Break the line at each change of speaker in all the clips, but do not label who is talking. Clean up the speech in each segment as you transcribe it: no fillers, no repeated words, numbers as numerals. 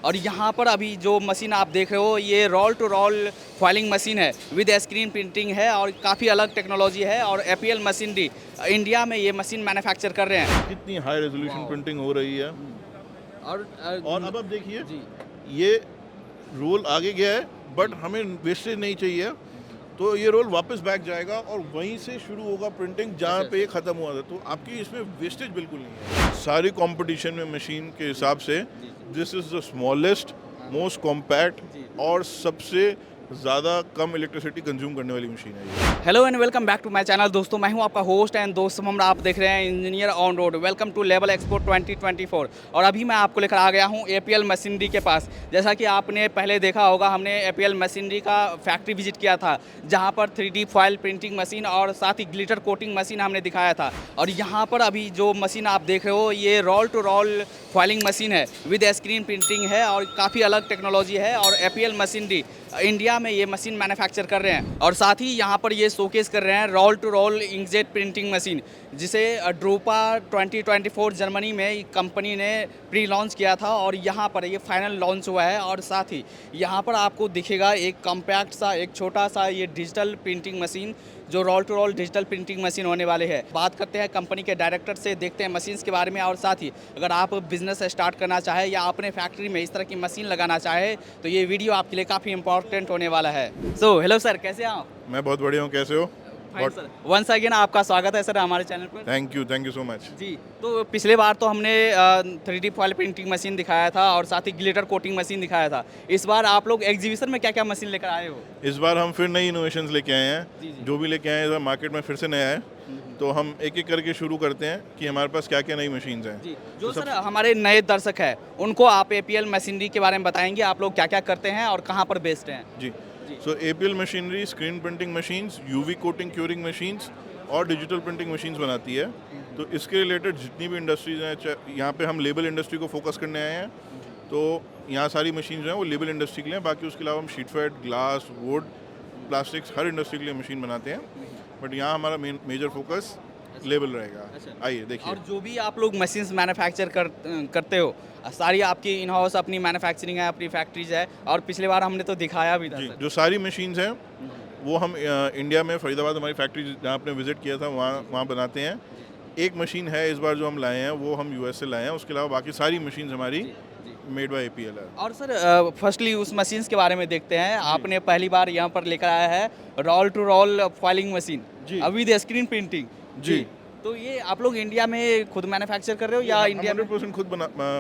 और यहाँ पर अभी जो मशीन आप देख रहे हो ये roll to roll foiling machine है, विद स्क्रीन प्रिंटिंग है और काफ़ी अलग टेक्नोलॉजी है। और एपीएल मशीनरी इंडिया में ये मशीन मैन्युफैक्चर कर रहे हैं।
कितनी हाई रेजोल्यूशन प्रिंटिंग हो रही है।
और
और अब आप देखिए
जी
ये रोल आगे गया है बट हमें वेस्टेज नहीं चाहिए, तो ये रोल वापस बैक जाएगा और वहीं से शुरू होगा प्रिंटिंग जहाँ पे ये ख़त्म हुआ था। तो आपकी इसमें वेस्टेज बिल्कुल नहीं है। सारी कंपटीशन में मशीन के हिसाब से this is the smallest, most compact और सबसे ज़्यादा कम इलेक्ट्रिसिटी कंज्यूम करने वाली मशीन है ये।
Hello and welcome back to my channel. दोस्तों मैं हूं आपका होस्ट एंड दोस्त हम आप देख रहे हैं engineer on road. Welcome to लेवल एक्सपो 2024। और अभी मैं आपको लेकर आ गया हूं एपीएल मशीनरी के पास। जैसा कि आपने पहले देखा होगा, हमने एपीएल मशीनरी का फैक्ट्री विजिट किया था जहां पर 3D फॉइल प्रिंटिंग मशीन और साथ ही ग्लिटर कोटिंग मशीन हमने दिखाया था। और यहाँ पर अभी जो मशीन आप देख रहे हो ये roll to roll foiling machine है, विद स्क्रीन प्रिंटिंग है और काफ़ी अलग टेक्नोलॉजी है। और एपीएल मशीनरी इंडिया में ये मशीन मैन्युफैक्चर कर रहे हैं। और साथ ही यहाँ पर ये शोकेस कर रहे हैं roll to roll inkjet printing machine, जिसे ड्रोपा 2024 जर्मनी में कंपनी ने प्री लॉन्च किया था और यहाँ पर ये फाइनल लॉन्च हुआ है। और साथ ही यहाँ पर आपको दिखेगा एक कॉम्पैक्ट सा, एक छोटा सा ये डिजिटल प्रिंटिंग मशीन, जो roll to roll digital printing machine होने वाले हैं। बात करते हैं कंपनी के डायरेक्टर से, देखते हैं मशीन्स के बारे में। और साथ ही अगर आप बिजनेस स्टार्ट करना चाहे या अपने फैक्ट्री में इस तरह की मशीन लगाना चाहे तो ये वीडियो आपके लिए काफ़ी इंपॉर्टेंट होने वाला है। सो हेलो सर, कैसे हैं आप?
मैं बहुत बढ़िया हूँ, कैसे हो?
सर वंस अगेन आपका स्वागत है सर हमारे चैनल पर।
Thank you so much.
जी, तो पिछले बार तो हमने 3D फॉइल प्रिंटिंग मशीन दिखाया था और साथ ही ग्लिटर कोटिंग मशीन दिखाया था। इस बार आप लोग एग्जीबिशन में क्या क्या मशीन लेकर आए हो?
इस बार हम फिर नई इनोवेशंस लेके आए हैं।
जी, जी।
जो भी लेके आए हैं मार्केट में फिर से नया है, तो हम एक एक करके शुरू करते हैं कि हमारे पास क्या क्या नई मशीन्स हैं।
जी, जो सर हमारे नए दर्शक हैं उनको आप एपीएल मशीनरी के बारे में बताएंगे, आप लोग क्या क्या करते हैं और कहाँ पर बेस्ड हैं?
जी, so APL machinery screen printing machines, UV coating curing machines और डिजिटल प्रिंटिंग मशीन्स बनाती है। तो इसके रिलेटेड जितनी भी इंडस्ट्रीज हैं, यहाँ पे हम लेबल इंडस्ट्री को फोकस करने आए हैं, तो यहाँ सारी मशीन जो हैं वो लेबल इंडस्ट्री के लिए हैं। बाकी उसके अलावा हम sheet fed, glass, wood, plastics, हर इंडस्ट्री के लिए मशीन बनाते हैं, बट यहाँ हमारा मेजर फोकस लेबल रहेगा। आइए देखिए।
और जो भी आप लोग मशीन्स मैन्युफैक्चर करते हो, सारी आपकी इन हाउस अपनी मैन्युफैक्चरिंग है, अपनी फैक्ट्रीज है। और पिछले बार हमने तो दिखाया भी था
जी,
सर।
जो सारी मशीन्स हैं वो हम इंडिया में फरीदाबाद हमारी फैक्ट्री जहाँ आपने विजिट किया था वहाँ बनाते हैं। एक मशीन है इस बार जो हम लाए हैं वो हम यूएस से लाए हैं, उसके अलावा बाकी सारी मशीन्स हमारी मेड बाय एपीएल है।
और सर फर्स्टली उस मशीन्स के बारे में देखते हैं। आपने पहली बार यहाँ पर लेकर आया है roll to roll foiling machine,
जी।
With screen printing.
जी।
तो ये आप लोग इंडिया में खुद मैन्युफैक्चर कर रहे हो या इंडिया में?
100% खुद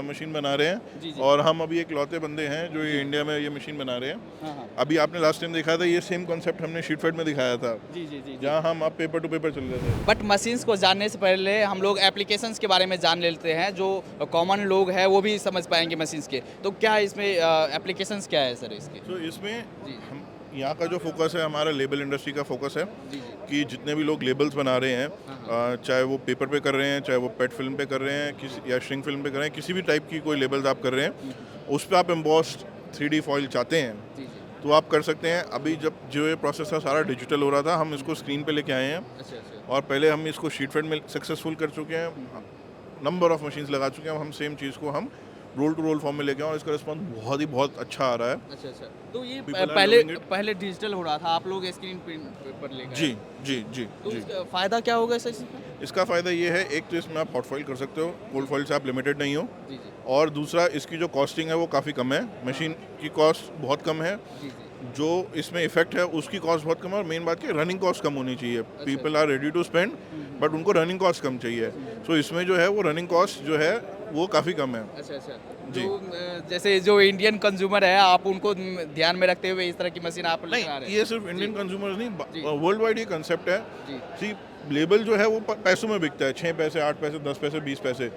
मशीन बना रहे हैं।
जी, जी।
और हम अभी एक लौते बंदे हैं जो ये इंडिया में ये मशीन बना रहे हैं।
हाँ, हाँ।
अभी आपने लास्ट टाइम देखा था ये सेम कॉन्सेप्ट हमने शीट फेड में दिखाया था,
जी जी जी।
जहाँ हम अब पेपर टू पेपर चल रहे थे।
बट मशीन्स को जानने से पहले हम लोग एप्लीकेशंस के बारे में जान लेते हैं, जो कॉमन लोग हैं वो भी समझ पाएंगे मशीन्स के। तो क्या इसमें एप्लीकेशंस क्या है सर इसके?
तो इसमें
जी।
हम यहाँ का जो फोकस है हमारा लेबल इंडस्ट्री का फोकस है
जी जी।
कि जितने भी लोग लेबल्स बना रहे हैं, चाहे वो पेपर पे कर रहे हैं, चाहे वो पेट फिल्म पे कर रहे हैं, किसी या श्रिंक फिल्म पे कर रहे हैं, किसी भी टाइप की कोई लेबल्स आप कर रहे हैं, उस पर आप एम्बॉस्ड 3D फॉइल चाहते हैं
जी जी।
तो आप कर सकते हैं। अभी जब जो ये प्रोसेस था सारा डिजिटल हो रहा था, हम इसको स्क्रीन पे लेके आए हैं।
अच्छा अच्छा।
और पहले हम इसको शीट फेड में सक्सेसफुल कर चुके हैं, नंबर ऑफ मशीन्स लगा चुके हैं। हम सेम चीज़ को हम रोल टू रोल फॉर्म में लेके आए और इसका रिस्पॉन्स बहुत अच्छा आ रहा है।
अच्छा अच्छा। तो ये
People are
पहले
loving it.
पहले डिजिटल हो रहा था, आप लोग स्क्रीन पर लेकर
जी
आए।
जी जी
तो
जी।
इसका फ़ायदा क्या होगा सर इसमें?
इसका फ़ायदा ये है, एक तो इसमें आप हॉट फॉइल कर सकते हो, कोल्ड फॉइल से आप लिमिटेड नहीं हो।
जी जी
और दूसरा इसकी जो कॉस्टिंग है वो काफ़ी कम है, मशीन की कॉस्ट बहुत कम है।
जी जी।
जो इसमें इफेक्ट है उसकी कॉस्ट बहुत कम है, और मेन बात की रनिंग कॉस्ट कम होनी चाहिए। People are ready to spend but उनको रनिंग कॉस्ट कम चाहिए। सो इसमें जो है वो रनिंग कॉस्ट जो है वो काफ़ी कम है।
अच्छा अच्छा।
जी।
जो जैसे जो इंडियन कंज्यूमर है, आप उनको ध्यान में रखते हुए इस तरह की मशीन आप लेकर आ
नहीं,
रहे हैं?
ये सिर्फ इंडियन कंज्यूमर्स
जी।
नहीं, वर्ल्ड वाइड ये कंसेप्ट है।
जी।
सी लेबल जो है वो पैसों में बिकता है, 6 पैसे, 8 पैसे, 10 पैसे, 20 पैसे।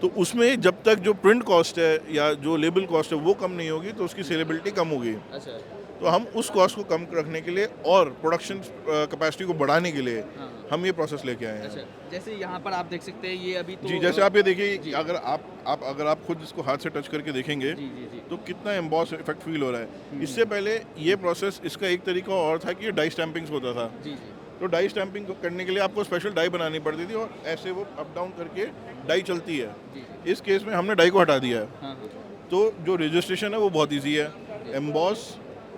तो उसमें जब तक जो प्रिंट कॉस्ट है या जो लेबल कॉस्ट है वो कम नहीं होगी तो उसकी सेलेबिलिटी कम होगी।
अच्छा।
तो हम उस कॉस्ट को कम रखने के लिए और प्रोडक्शन कैपेसिटी को बढ़ाने के लिए
हाँ।
हम ये प्रोसेस लेके आए हैं।
अच्छा, जैसे यहाँ पर आप देख सकते हैं ये अभी तो
जी, जैसे आप ये देखिए
जी।
कि अगर आप खुद इसको हाथ से टच करके देखेंगे
जी जी जी।
तो कितना एम्बॉस इफेक्ट फील हो रहा है। इससे पहले ये प्रोसेस, इसका एक तरीका और था कि ये डाई स्टैंपिंग होता था।
जी जी।
तो डाई स्टैंपिंग करने के लिए आपको स्पेशल डाई बनानी पड़ती थी और ऐसे वो अप डाउन करके डाई चलती है।
जी जी।
इस केस में हमने डाई को हटा दिया है।
हाँ हाँ।
तो जो रजिस्ट्रेशन है वो बहुत ईजी है। एम्बॉस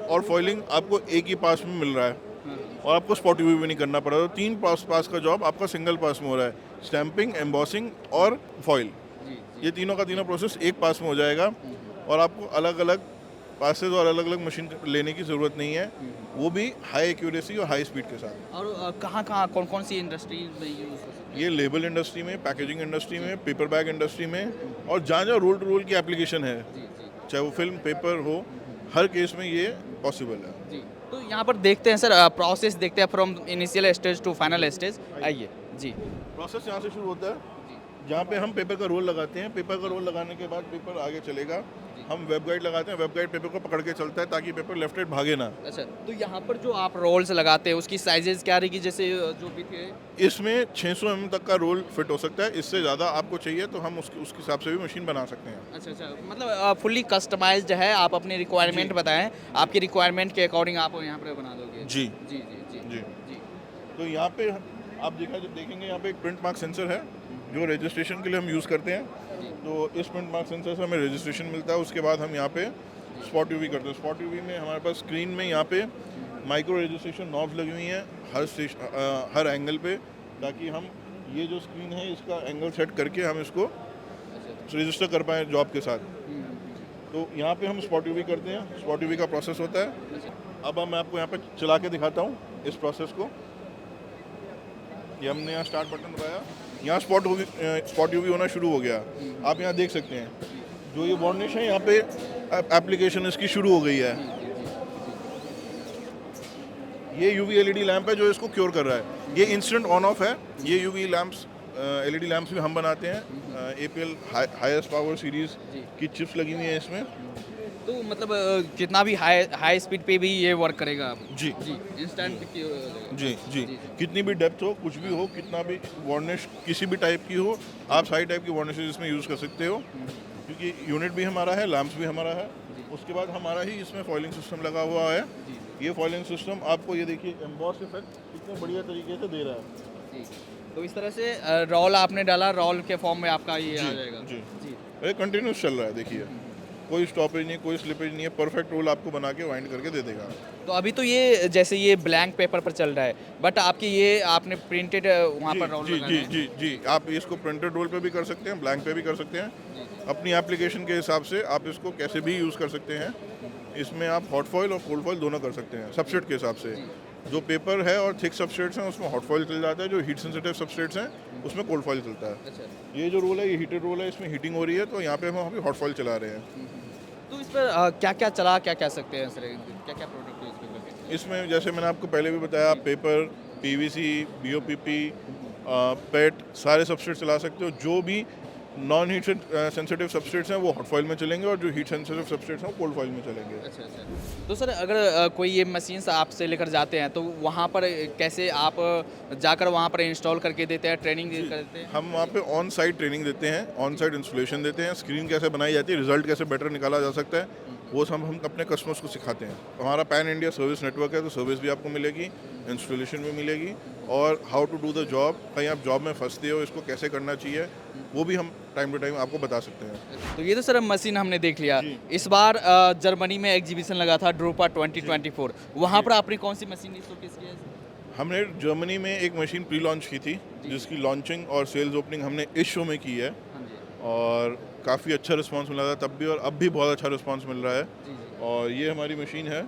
और फॉइलिंग आपको एक ही पास में मिल रहा है और आपको स्पॉट यूवी भी नहीं करना पड़ रहा। तो 3 पास का जॉब आपका सिंगल पास में हो रहा है। स्टैंपिंग, एम्बॉसिंग और फॉइल, ये तीनों का तीनों प्रोसेस एक पास में हो जाएगा और आपको अलग अलग पासेज और अलग अलग मशीन लेने की ज़रूरत नहीं है, वो भी हाई एक्यूरेसी और हाई स्पीड के साथ।
और कहाँ कौन कौन सी इंडस्ट्री में यूज़ हो सकता है?
ये लेबल इंडस्ट्री में, पैकेजिंग इंडस्ट्री में, पेपर बैग इंडस्ट्री में और जहाँ जहाँ रोल टू रोल की एप्लीकेशन है, चाहे वो फिल्म पेपर हो, हर केस में ये पॉसिबल है।
जी, तो यहाँ पर देखते हैं सर, प्रोसेस देखते हैं from initial stage to final stage. आइए जी।
प्रोसेस यहाँ से शुरू होता है, जहाँ पे हम पेपर का रोल लगाते हैं। पेपर का रोल लगाने के बाद पेपर आगे चलेगा। हम वेब गाइड लगाते हैं, वेब गाइड पेपर को पकड़ के चलता है ताकि पेपर लेफ्ट राइट भागे ना।
अच्छा, तो यहाँ पर जो आप रोल्स लगाते हैं उसकी साइजेस क्या रहेगी, जैसे जो भी थे?
इसमें 600 mm तक का रोल फिट हो सकता है। इससे ज़्यादा आपको चाहिए तो हम उसके हिसाब से भी मशीन बना सकते हैं।
अच्छा, मतलब फुल्ली कस्टमाइज्ड है, आप अपनी रिक्वायरमेंट बताएं, आपकी रिक्वायरमेंट के अकॉर्डिंग आप यहाँ पर बना दोगे।
जी
जी जी जी
जी।
जी।
तो यहाँ पे आप देखेंगे यहाँ पे एक प्रिंट मार्क सेंसर है जो रजिस्ट्रेशन के लिए हम यूज़ करते हैं। तो इस प्रिंट मार्क सेंसर से हमें रजिस्ट्रेशन मिलता है। उसके बाद हम यहाँ पे स्पॉट यूवी करते हैं। स्पॉट यूवी में हमारे पास स्क्रीन में यहाँ पे माइक्रो रजिस्ट्रेशन नॉब्स लगी हुई हैं हर एंगल पे, ताकि हम ये जो स्क्रीन है इसका एंगल सेट करके हम इसको रजिस्टर कर पाएँ जॉब के साथ। तो यहाँ पे हम स्पॉट यूवी करते हैं। स्पॉट यूवी का प्रोसेस होता है। अब मैं आपको यहाँ पे चला के दिखाता हूँ इस प्रोसेस को। ये हमने यहाँ स्टार्ट बटन दबाया, यहाँ स्पॉट यूवी होना शुरू हो गया। आप यहाँ देख सकते हैं जो ये वार्निश है, यहाँ पे एप्लीकेशन इसकी शुरू हो गई है। ये यूवी एलईडी लैंप है जो इसको क्योर कर रहा है। ये इंस्टेंट ऑन ऑफ है। ये यूवी लैंप्स एलईडी लैंप्स भी हम बनाते हैं। एपीएल हाईएस्ट पावर सीरीज की चिप्स लगी हुई हैं इसमें।
तो मतलब कितना भी हाई स्पीड पे भी ये वर्क करेगा?
जी
जी, इंस्टेंट
जी। कितनी भी डेप्थ हो, कुछ भी हो, कितना भी वार्निश किसी भी टाइप की हो, आप सारी टाइप की वार्निश इसमें यूज़ कर सकते हो, क्योंकि यूनिट भी हमारा है, लैंप्स भी हमारा है। उसके बाद हमारा ही इसमें फॉइलिंग सिस्टम लगा हुआ है। ये फॉइलिंग सिस्टम आपको ये देखिए एम्बॉस इफेक्ट कितने बढ़िया तरीके से दे रहा है।
जी, तो इस तरह से रोल आपने डाला, रोल के फॉर्म में आपका ये आ जाएगा।
जी
जी।
ये कंटिन्यूस चल रहा है। देखिए कोई स्टॉपेज नहीं, कोई स्लिपेज नहीं है। परफेक्ट रोल आपको बना के वाइंड करके दे देगा।
तो अभी तो ये जैसे ये ब्लैंक पेपर पर चल रहा है, बट आपकी ये आपने प्रिंटेड वहाँ पर रोल लगाना है।
जी आप इसको प्रिंटेड रोल पे भी कर सकते हैं, ब्लैंक पे भी कर सकते हैं। अपनी एप्लीकेशन के हिसाब से आप इसको कैसे भी यूज़ कर सकते हैं। इसमें आप हॉट फॉइल और कोल्ड फॉइल दोनों कर सकते हैं सबस्ट्रेट के हिसाब से। जो पेपर है और थिक सबस्ट्रेट्स हैं उसमें हॉट फॉइल चल जाता है। जो हीट सेंसिटिव सबस्ट्रेट्स हैं उसमें कोल्ड फॉइल चलता है।
अच्छा,
ये जो रोल है ये हीटेड रोल है, इसमें हीटिंग हो रही है, तो यहाँ पे हम अभी हॉट फॉइल चला रहे हैं।
तो इस पर क्या क्या चला, क्या कह सकते हैं सर, क्या क्या प्रोडक्ट यूज़ कर सकते हैं?
इसमें जैसे मैंने आपको पहले भी बताया, पेपर, पीवीसी, बीओपीपी, पेट, सारे सबस्ट्रेट चला सकते हो। जो भी नॉन हीट सेंसिटिव सबस्ट्रेट्स हैं वो हॉट फॉइल में चलेंगे और जो हीट सेंसिटिव सबस्ट्रेट्स हैं वो कोल्ड फॉइल में चलेंगे।
अच्छा। तो सर अगर कोई ये मशीन्स आपसे लेकर जाते हैं तो वहाँ पर कैसे आप जाकर वहाँ पर इंस्टॉल करके देते हैं, ट्रेनिंग करते हैं?
हम वहाँ पे ऑन साइट ट्रेनिंग देते हैं, ऑन साइट इंस्टॉलेशन देते हैं। स्क्रीन कैसे बनाई जाती है, रिजल्ट कैसे बेटर निकाला जा सकता है, वो सब हम अपने कस्टमर्स को सिखाते हैं। हमारा पैन इंडिया सर्विस नेटवर्क है, तो सर्विस भी आपको मिलेगी, इंस्टॉलेशन भी मिलेगी, और how to do the job, कहीं आप जॉब में फंसते हो, इसको कैसे करना चाहिए, वो भी हम टाइम टू टाइम आपको बता सकते हैं।
तो ये तो सर मशीन हमने देख लिया। इस बार जर्मनी में एग्जीबिशन लगा था ड्रोपा 2024, वहाँ पर आपने कौन सी मशीन शोकेस किया है?
हमने जर्मनी में एक मशीन प्री लॉन्च की थी, जिसकी लॉन्चिंग और सेल्स ओपनिंग हमने इस शो में की है, और काफ़ी अच्छा रिस्पांस मिला था तब भी, और अब भी बहुत अच्छा रिस्पांस मिल रहा है। और ये हमारी मशीन है,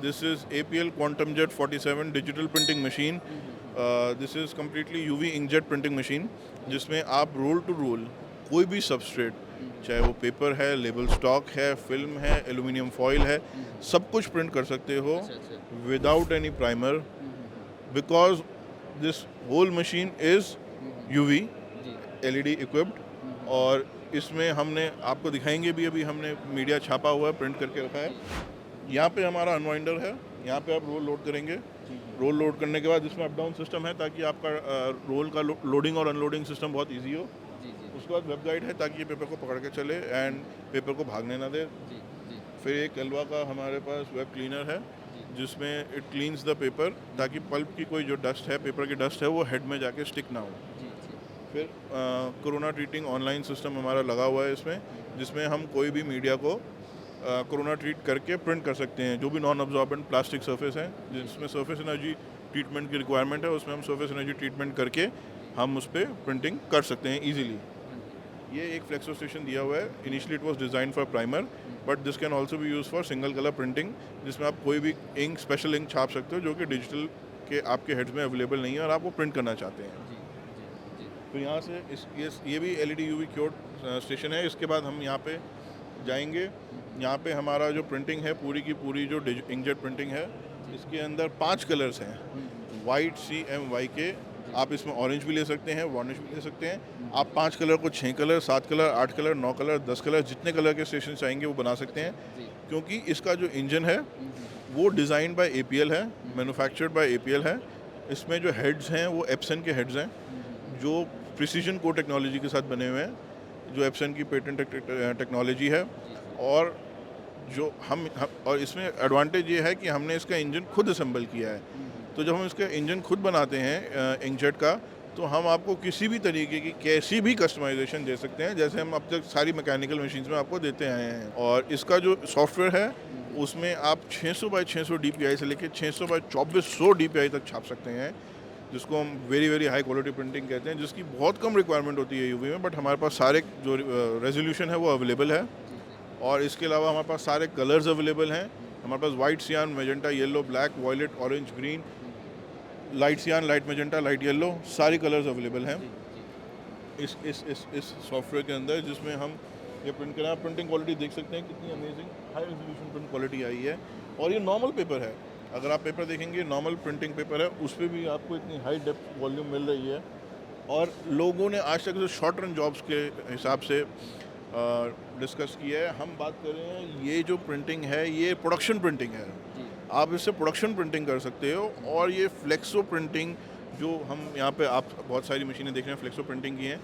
this is APL quantum jet 47 digital printing machine. This is completely UV inkjet printing machine, जिसमें आप रोल टू रोल कोई भी सबस्ट्रेट, चाहे वो पेपर है, लेबल स्टॉक है, फिल्म है, एल्यूमिनियम फॉइल है, सब कुछ प्रिंट कर सकते हो without any primer, because this whole machine is UV LED equipped. और इसमें हमने आपको दिखाएंगे भी, अभी हमने मीडिया छापा हुआ है, प्रिंट करके रखा है। यहाँ पे हमारा अनवाइंडर है, यहाँ पे आप रोल लोड करेंगे। रोल लोड करने के बाद इसमें अप डाउन सिस्टम है, ताकि आपका रोल का लोडिंग और अनलोडिंग सिस्टम बहुत ईजी हो। उसके बाद वेब गाइड है, ताकि ये पेपर को पकड़ के चले एंड पेपर को भागने ना दे। फिर एक एल्वा का हमारे पास वेब क्लीनर है, जिसमें इट क्लीन्स द पेपर, ताकि पल्प की कोई जो डस्ट है, पेपर की डस्ट है, वो हेड में जाके स्टिक ना हो। फिर कोरोना ट्रीटिंग ऑनलाइन सिस्टम हमारा लगा हुआ है इसमें, जिसमें हम कोई भी मीडिया को कोरोना ट्रीट करके प्रिंट कर सकते हैं। जो भी नॉन अब्जॉर्बेंट प्लास्टिक सरफेस है जिसमें सरफेस एनर्जी ट्रीटमेंट की रिक्वायरमेंट है, उसमें हम सरफेस एनर्जी ट्रीटमेंट करके हम उस पर प्रिंटिंग कर सकते हैं ईजिली। ये एक फ्लेक्सो स्टेशन दिया हुआ है। Initially it was design for primer, but this can also be use for single colour printing, जिसमें आप कोई भी इंक, स्पेशल इंक छाप सकते हो जो कि डिजिटल के आपके हेड्स में अवेलेबल नहीं है और आप वो प्रिंट करना चाहते हैं। तो यहाँ से ये भी LED UV क्योर स्टेशन है। इसके बाद हम यहाँ पे जाएंगे। यहाँ पे हमारा जो प्रिंटिंग है पूरी की पूरी जो इंकजेट प्रिंटिंग है, इसके अंदर 5 कलर्स हैं, वाइट, CMYK। आप इसमें ऑरेंज भी ले सकते हैं, वार्निश भी ले सकते हैं। आप 5 कलर को 6 colour, 7 colour, 8 colour, 9 colour, 10 colour, जितने कलर के स्टेशन चाहेंगे वो बना सकते हैं। क्योंकि इसका जो इंजन है वो डिज़ाइन बाय APL है, मैन्युफैक्चर्ड बाय APL है। इसमें जो हेड्स हैं वो एप्सन के हेड्स हैं, जो प्रिसीजन को टेक्नोलॉजी के साथ बने हुए हैं, जो एप्सन की पेटेंट टेक्नोलॉजी है। और जो हम और इसमें एडवांटेज ये है कि हमने इसका इंजन खुद असेंबल किया है। तो जब हम इसका इंजन खुद बनाते हैं इंकजेट का, तो हम आपको किसी भी तरीके की कैसी भी कस्टमाइजेशन दे सकते हैं, जैसे हम अब तक सारी मैकेनिकल मशीन्स में आपको देते आए हैं। और इसका जो सॉफ्टवेयर है उसमें आप 600 बाई 600 DPI से लेकर 600 बाई 2400 DPI तक छाप सकते हैं, जिसको हम very very high quality printing कहते हैं, जिसकी बहुत कम रिक्वायरमेंट होती है UV में। बट हमारे पास सारे जो रेजोल्यूशन है वो अवेलेबल है। और इसके अलावा हमारे पास सारे कलर्स अवेलेबल हैं। हमारे पास white, cyan, magenta, yellow, black, violet, orange, green, light cyan, light magenta, light yellow, सारी कलर्स अवेलेबल हैं इस सॉफ्टवेयर के अंदर, जिसमें हम ये प्रिंट करें। आप प्रिंटिंग क्वालिटी देख सकते हैं कितनी amazing high resolution print quality आई है। और ये नॉर्मल पेपर है। अगर आप पेपर देखेंगे, नॉर्मल प्रिंटिंग पेपर है, उस पर भी आपको इतनी हाई डेप्थ वॉल्यूम मिल रही है। और लोगों ने आज तक जो शॉर्ट रन जॉब्स के हिसाब से डिस्कस किया है, हम बात कर रहे हैं ये जो प्रिंटिंग है ये प्रोडक्शन प्रिंटिंग है। आप इससे प्रोडक्शन प्रिंटिंग कर सकते हो। और ये फ्लेक्सो प्रिंटिंग जो हम यहाँ पे आप बहुत सारी मशीनें देख रहे हैं फ्लेक्सो प्रिंटिंग की हैं,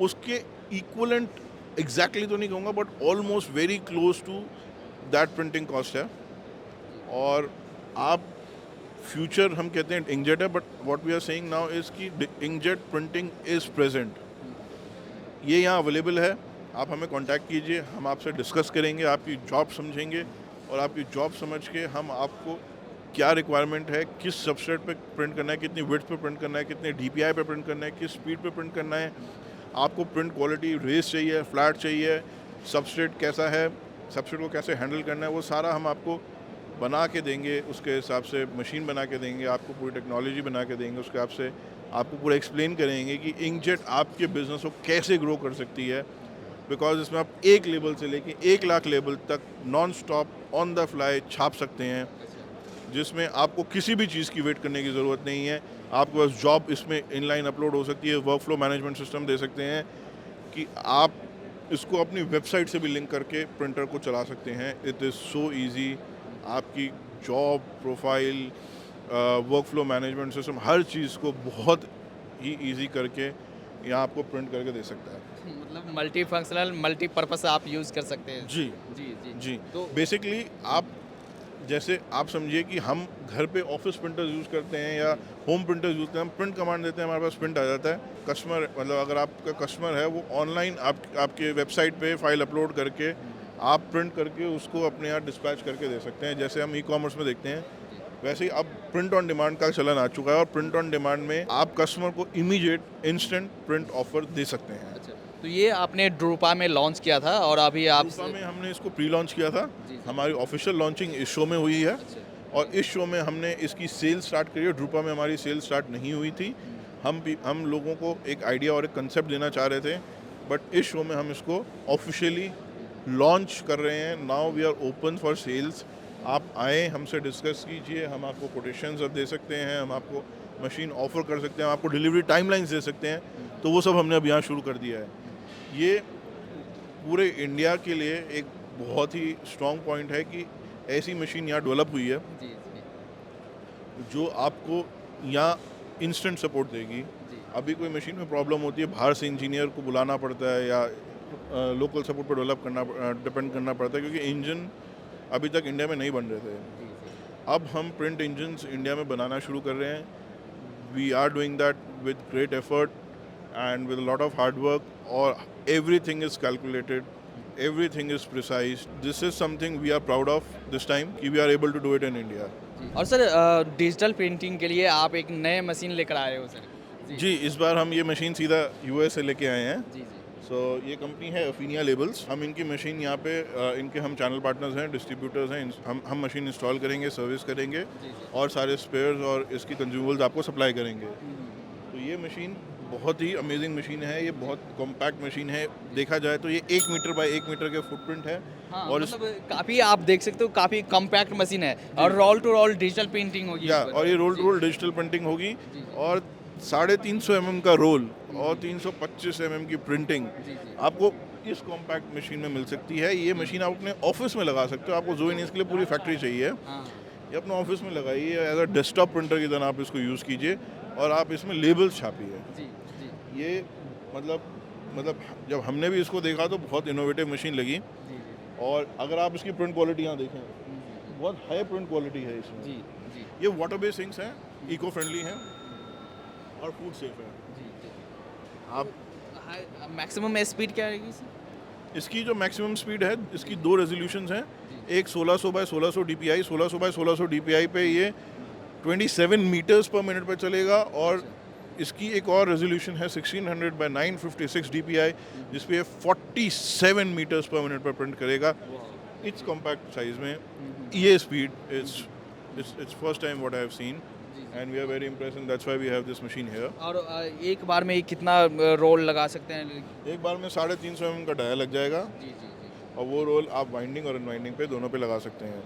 उसके इक्वलेंट एग्जैक्टली तो नहीं कहूँगा, but almost very close to that printing cost है। और आप फ्यूचर हम कहते हैं इंकजेट है, but what we are saying now is कि इंकजेट प्रिंटिंग इज़ प्रेजेंट। ये यहाँ अवेलेबल है। आप हमें कांटेक्ट कीजिए, हम आपसे डिस्कस करेंगे, आपकी जॉब समझेंगे, और आपकी जॉब समझ के हम आपको क्या रिक्वायरमेंट है, किस सबस्ट्रेट पे प्रिंट करना है, कितनी विड्थ पे प्रिंट करना है, कितने DPI पे प्रिंट करना है, किस स्पीड पे प्रिंट करना है, आपको प्रिंट क्वालिटी रेस चाहिए, फ्लैट चाहिए, सबस्ट्रेट कैसा है, सबस्ट्रेट को कैसे हैंडल करना है, वो सारा हम आपको बना के देंगे। उसके हिसाब से मशीन बना के देंगे, आपको पूरी टेक्नोलॉजी बना के देंगे। उसके हिसाब से आपको पूरा एक्सप्लेन करेंगे कि इंकजेट आपके बिज़नेस को कैसे ग्रो कर सकती है। बिकॉज इसमें आप एक लेबल से लेके 1 लाख लेबल तक non stop on the fly छाप सकते हैं, जिसमें आपको किसी भी चीज़ की वेट करने की ज़रूरत नहीं है। आपके पास जॉब इसमें इनलाइन अपलोड हो सकती है। वर्क फ्लो मैनेजमेंट सिस्टम दे सकते हैं कि आप इसको अपनी वेबसाइट से भी लिंक करके प्रिंटर को चला सकते हैं। It is so easy. आपकी job profile, work flow management system, हर चीज़ को बहुत ही ईजी करके यहाँ आपको प्रिंट करके दे सकता है।
मतलब मल्टी फंक्शनल, मल्टीपर्पस आप यूज़ कर सकते हैं।
जी
जी जी
जी।
तो
बेसिकली आप जैसे आप समझिए कि हम घर पे ऑफिस प्रिंटर्स यूज़ करते हैं या होम प्रिंटर्स यूज़ करते हैं। हम प्रिंट कमांड देते हैं, हमारे पास प्रिंट आ जाता है। कस्टमर मतलब अगर आपका कस्टमर है वो ऑनलाइन आपके वेबसाइट पे फाइल अपलोड करके आप प्रिंट करके उसको अपने यहाँ डिस्पैच करके दे सकते हैं। जैसे हम ई-कॉमर्स में देखते हैं, वैसे ही अब प्रिंट ऑन डिमांड का चलन आ चुका है। और प्रिंट ऑन डिमांड में आप कस्टमर को इमीडिएट इंस्टेंट प्रिंट ऑफर दे सकते हैं।
अच्छा, तो ये आपने ड्रूपा में लॉन्च किया था और अभी आप
ड्रूपा में हमने इसको प्री लॉन्च किया था।
जी।
हमारी ऑफिशियल लॉन्चिंग इस शो में हुई है।
अच्छा।
और इस शो में हमने इसकी सेल स्टार्ट करी है। ड्रूपा में हमारी सेल स्टार्ट नहीं हुई थी। हम लोगों को एक आइडिया और एक कंसेप्ट देना चाह रहे थे, बट इस शो में हम इसको ऑफिशियली लॉन्च कर रहे हैं। Now we are open for sales. आप आएँ, हमसे डिस्कस कीजिए, हम आपको कोटेशंस अब दे सकते हैं, हम आपको मशीन ऑफर कर सकते हैं, हम आपको डिलीवरी टाइमलाइंस दे सकते हैं। तो वो सब हमने अब यहाँ शुरू कर दिया है। ये पूरे इंडिया के लिए एक बहुत ही स्ट्रॉन्ग पॉइंट है कि ऐसी मशीन यहाँ डेवलप हुई है
जी जी
जो आपको यहाँ इंस्टेंट सपोर्ट देगी।
जी।
अभी कोई मशीन में प्रॉब्लम होती है, बाहर से इंजीनियर को बुलाना पड़ता है या लोकल सपोर्ट पर डेवलप करना डिपेंड करना पड़ता है, क्योंकि इंजन अभी तक इंडिया में नहीं बन रहे थे।
जी जी
अब हम प्रिंट इंजन्स इंडिया में बनाना शुरू कर रहे हैं। We are doing that with great effort and with lot of hard work, और everything is calculated. everything is precise. This is something we are proud of this time कि we are able to do it in India.
और sir digital printing के लिए आप एक नए machine लेकर आए हो सर।
जी, इस बार हम ये मशीन सीधा यूएस से लेके आए हैं।
जी जी।
सो ये कंपनी है अफीनिया लेबल्स। हम इनकी मशीन यहाँ पे इनके हम चैनल पार्टनर्स हैं, डिस्ट्रीब्यूटर्स हैं। हम मशीन इंस्टॉल करेंगे, सर्विस करेंगे और सारे स्पेयर्स और इसकी कंज्यूमेबल्स आपको सप्लाई करेंगे। तो ये मशीन बहुत ही अमेजिंग मशीन है। ये बहुत कॉम्पैक्ट मशीन है। देखा जाए तो ये 1 मीटर बाय 1 मीटर के फुटप्रिंट है।
हाँ,
और
मतलब काफ़ी आप देख सकते हो काफ़ी कॉम्पैक्ट मशीन है और roll to roll digital printing होगी
या
इस पर।
और ये roll to roll digital printing होगी और 350 mm का रोल और 325 mm की प्रिंटिंग आपको इस कॉम्पैक्ट मशीन में मिल सकती है। ये मशीन आप अपने ऑफिस में लगा सकते हो। आपको जो नहीं इसके लिए पूरी फैक्ट्री चाहिए।
हाँ।
ये अपने ऑफिस में लगाइए, एज अ डेस्कटॉप प्रिंटर की तरह आप इसको यूज़ कीजिए और आप इसमें लेबल्स छापिए।
जी जी
ये मतलब जब हमने भी इसको देखा तो बहुत इनोवेटिव मशीन लगी। और अगर आप इसकी प्रिंट क्वालिटी यहाँ देखें, बहुत हाई प्रिंट क्वालिटी है इसमें।
जी जी
ये वाटर बेस्ड इंक्स हैं, इको फ्रेंडली हैं और फूड सेफ है।
जी।
आप
मैक्सिमम स्पीड क्या रहेगी सर?
इसकी जो मैक्सिमम स्पीड है, इसकी 2 रेजोल्यूशंस हैं। एक 1600 बाय 1600 DPI, 1600 बाय 1600 DPI पे ये 27 मीटर्स पर मिनट पे चलेगा। और इसकी एक और रेजोल्यूशन है 1600 बाय 956 DPI जिस पे 47 मीटर्स पर मिनट पर प्रिंट करेगा। इट्स कॉम्पैक्ट साइज में ये speed it's first time what I have seen and we are very impressed and that's why we have this machine here.
और एक बार में ये कितना रोल लगा सकते हैं?
एक बार में 350 mm का डाया लग जाएगा।
जी जी जी।
और वो रोल आप वाइंडिंग और अनवाइंडिंग पे दोनों पे लगा सकते हैं।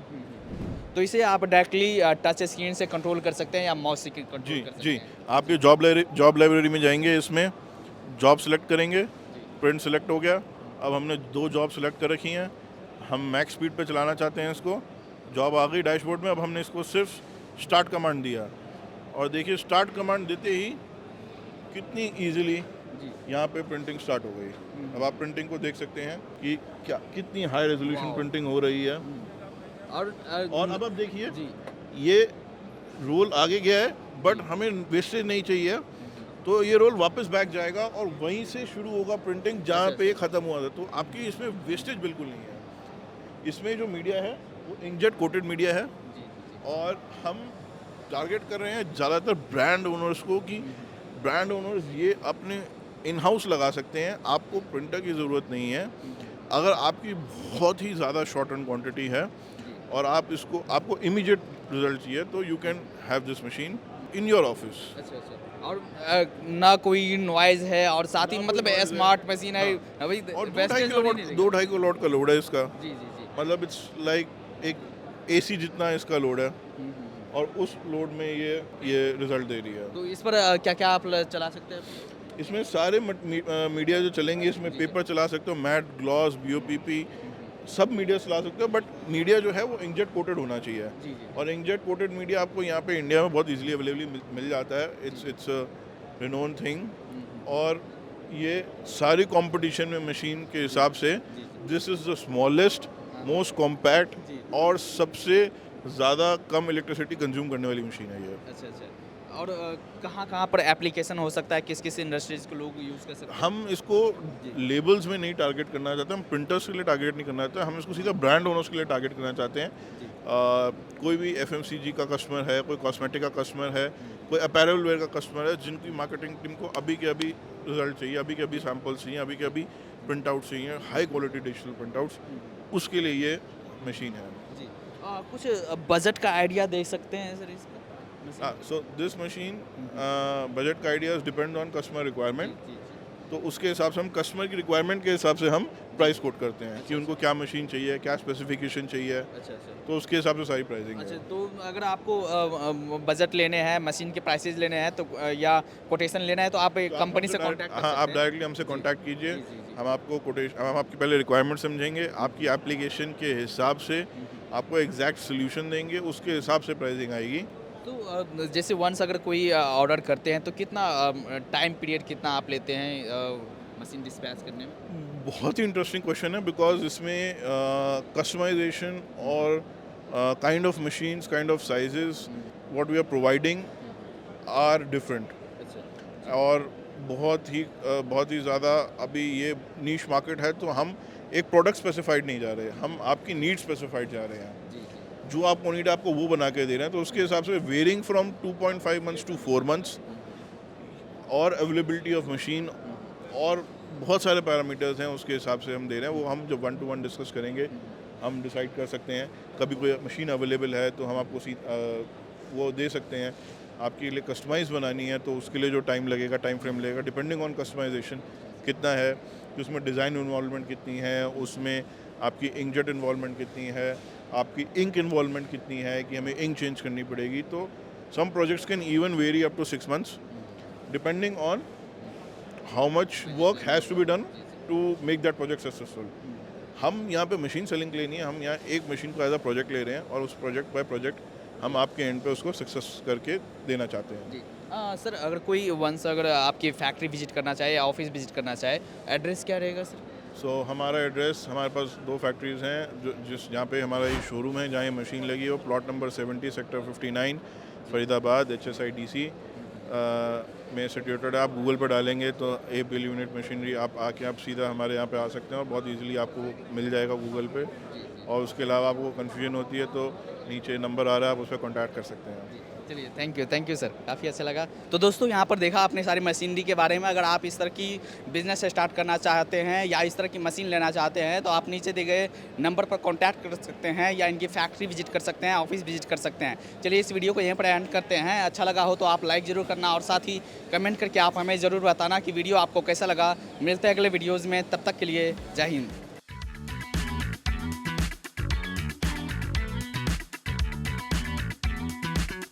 तो इसे आप डायरेक्टली टच स्क्रीन से कंट्रोल कर सकते हैं या माउस से कंट्रोल
जी
कर सकते
जी,
हैं?
आप ये जॉब लाइब्रेरी में जाएंगे, इसमें जॉब सेलेक्ट करेंगे, प्रिंट सेलेक्ट हो गया। अब हमने 2 जॉब सेलेक्ट कर रखी हैं। हम मैक्स स्पीड पे चलाना चाहते हैं इसको। जॉब आ गई डैशबोर्ड में। अब हमने इसको सिर्फ स्टार्ट कमांड दिया और देखिए स्टार्ट कमांड देते ही कितनी ईजिली यहाँ पे प्रिंटिंग स्टार्ट हो गई। अब आप प्रिंटिंग को देख सकते हैं कि क्या कितनी हाई रेजोल्यूशन प्रिंटिंग हो रही है।
और
अब आप देखिए
जी
ये रोल आगे गया है बट हमें वेस्टेज नहीं चाहिए, तो ये रोल वापस बैक जाएगा और वहीं से शुरू होगा प्रिंटिंग जहाँ पे ये ख़त्म हुआ था। तो आपकी इसमें वेस्टेज बिल्कुल नहीं है। इसमें जो मीडिया है वो इंकजेट कोटेड मीडिया है और हम टारगेट कर रहे हैं ज़्यादातर ब्रांड ओनर्स को कि ब्रांड ओनर्स ये अपने इन हाउस लगा सकते हैं। आपको प्रिंटर की ज़रूरत नहीं है। अगर आपकी बहुत ही ज़्यादा शॉर्ट एंड क्वांटिटी है और आपको इमीडिएट रिजल्ट चाहिए तो you can have this machine in your office.
अच्छा अच्छा। और ना कोई नॉइज है और साथ ही
ना
मतलब
कोई noise है।
स्मार्ट मशीन है।
हाँ।
भाई
और
wastage तो नहीं
2-2.5 किलोवाट का लोड है इसका।
जी जी जी।
मतलब इट्स लाइक एक AC जितना इसका लोड है और उस लोड में ये रिजल्ट दे रही है।
तो इस पर क्या क्या आप चला सकते हैं?
इसमें सारे मीडिया जो चलेंगे, इसमें पेपर चला सकते हो, मैट, ग्लॉस, BOPP सब मीडिया चला सकते हो। बट मीडिया जो है वो इंकजेट कोटेड होना चाहिए।
जी जी।
और इंकजेट कोटेड मीडिया आपको यहाँ पे इंडिया में बहुत इजीली अवेलेबली मिल जाता है। It's renowned thing. और ये सारी कंपटीशन में मशीन के हिसाब से this is the smallest, most compact और सबसे ज़्यादा कम इलेक्ट्रिसिटी कंज्यूम करने वाली मशीन है ये।
अच्छा अच्छा। और कहाँ पर एप्लीकेशन हो सकता है, किस किस इंडस्ट्रीज को लोग यूज़ कर सकते हैं?
हम इसको लेबल्स में नहीं टारगेट करना चाहते, हम प्रिंटर्स के लिए टारगेट नहीं करना चाहते, हम इसको सीधा ब्रांड ओनर्स के लिए टारगेट करना चाहते हैं। कोई भी FMCG का कस्टमर है, कोई कॉस्मेटिक का कस्टमर है, कोई अपैरल वेयर का कस्टमर है जिनकी मार्केटिंग टीम को अभी के अभी रिजल्ट चाहिए, अभी के अभी सैम्पल्स चाहिए, अभी के अभी प्रिंट आउट चाहिए, high quality digital print outs, उसके लिए ये मशीन है।
जी। कुछ बजट का आइडिया दे सकते हैं सर इसका?
So this machine बजट का ideas depend on customer requirement.
जी, जी,
तो उसके हिसाब से हम कस्टमर की रिक्वायरमेंट के हिसाब से हम प्राइस कोट करते हैं कि उनको क्या मशीन चाहिए, क्या स्पेसिफिकेशन चाहिए,
अच्छा अच्छा।
तो उसके हिसाब से सारी प्राइसिंग
अच्छा,
है।
तो अगर आपको बजट लेने हैं, मशीन के प्राइसेस लेने हैं तो या कोटेशन लेना है तो आप
तो आप
कंपनी से
हमसे
कांटेक्ट कर
हाँ,
सकते
आप
हैं।
डायरेक्टली हमसे कांटेक्ट कीजिए।
जी, जी, जी।
हम आपको कोटेशन, हम आपकी पहले रिक्वायरमेंट समझेंगे, आपकी एप्लीकेशन के हिसाब से आपको एग्जैक्ट सोल्यूशन देंगे, उसके हिसाब से प्राइसिंग आएगी।
तो जैसे वंस अगर कोई ऑर्डर करते हैं तो कितना टाइम पीरियड कितना आप लेते हैं मशीन डिस्पैच करने में?
बहुत ही इंटरेस्टिंग क्वेश्चन है बिकॉज इसमें कस्टमाइजेशन और kind of machines, kind of sizes what we are providing are different.
अच्छा।
और बहुत ही ज़्यादा अभी ये नीश मार्केट है, तो हम एक प्रोडक्ट स्पेसिफाइड नहीं जा रहे, हम आपकी नीड स्पेसिफाइड जा रहे हैं। जो आपको नीड आपको वो बना के दे रहे हैं, तो उसके हिसाब से varying from 2.5 months to 4 months और अवेलेबिलिटी ऑफ मशीन और बहुत सारे पैरामीटर्स हैं, उसके हिसाब से हम दे रहे हैं। वो हम जब 1 to 1 डिस्कस करेंगे हम डिसाइड कर सकते हैं। कभी कोई मशीन अवेलेबल है तो हम आपको वो दे सकते हैं। आपके लिए कस्टमाइज़ बनानी है तो उसके लिए जो टाइम लगेगा, टाइम फ्रेम लगेगा, डिपेंडिंग ऑन कस्टमाइजेशन कितना है, कि उसमें डिज़ाइन इन्वॉल्वमेंट कितनी है, उसमें आपकी इंकजेट इन्वॉल्वमेंट कितनी है, आपकी इंक इन्वॉल्वमेंट कितनी है कि हमें इंक चेंज करनी पड़ेगी। तो some projects can even vary up to 6 months depending on how much work has to be done to make that project successful. हम यहाँ पे मशीन सेलिंग के लिए नहीं है, हम यहाँ एक मशीन को एज अ प्रोजेक्ट ले रहे हैं और उस प्रोजेक्ट बाय प्रोजेक्ट हम आपके एंड पे उसको सक्सेस करके देना चाहते हैं।
जी सर, अगर कोई वंस अगर आपकी फैक्ट्री विजिट करना चाहे या ऑफिस विजिट करना चाहे, एड्रेस क्या रहेगा सर?
सो हमारा एड्रेस, हमारे पास 2 फैक्ट्रीज़ हैं जो जहाँ पे हमारा ये शोरूम है, जहाँ ये मशीन लगी है, वो plot number 70 sector 59 Faridabad HSIDC में सिचुएटेड है। आप गूगल पर डालेंगे तो APL यूनिट मशीनरी आप सीधा हमारे यहाँ पे आ सकते हैं और बहुत इजीली आपको मिल जाएगा गूगल पे। और उसके अलावा आपको कन्फ्यूजन होती है तो नीचे नंबर आ रहा है, आप उस पर कॉन्टैक्ट कर सकते हैं।
चलिए, थैंक यू सर, काफ़ी अच्छा लगा। तो दोस्तों यहाँ पर देखा आपने सारी मशीनरी के बारे में। अगर आप इस तरह की बिज़नेस स्टार्ट करना चाहते हैं या इस तरह की मशीन लेना चाहते हैं तो आप नीचे दिए गए नंबर पर कांटेक्ट कर सकते हैं या इनकी फैक्ट्री विजिट कर सकते हैं, ऑफिस विजिट कर सकते हैं। चलिए इस वीडियो को यहीं पर एंड करते हैं। अच्छा लगा हो तो आप लाइक ज़रूर करना और साथ ही कमेंट करके आप हमें ज़रूर बताना कि वीडियो आपको कैसा लगा। मिलते हैं अगले वीडियोज़ में, तब तक के लिए जय हिंद।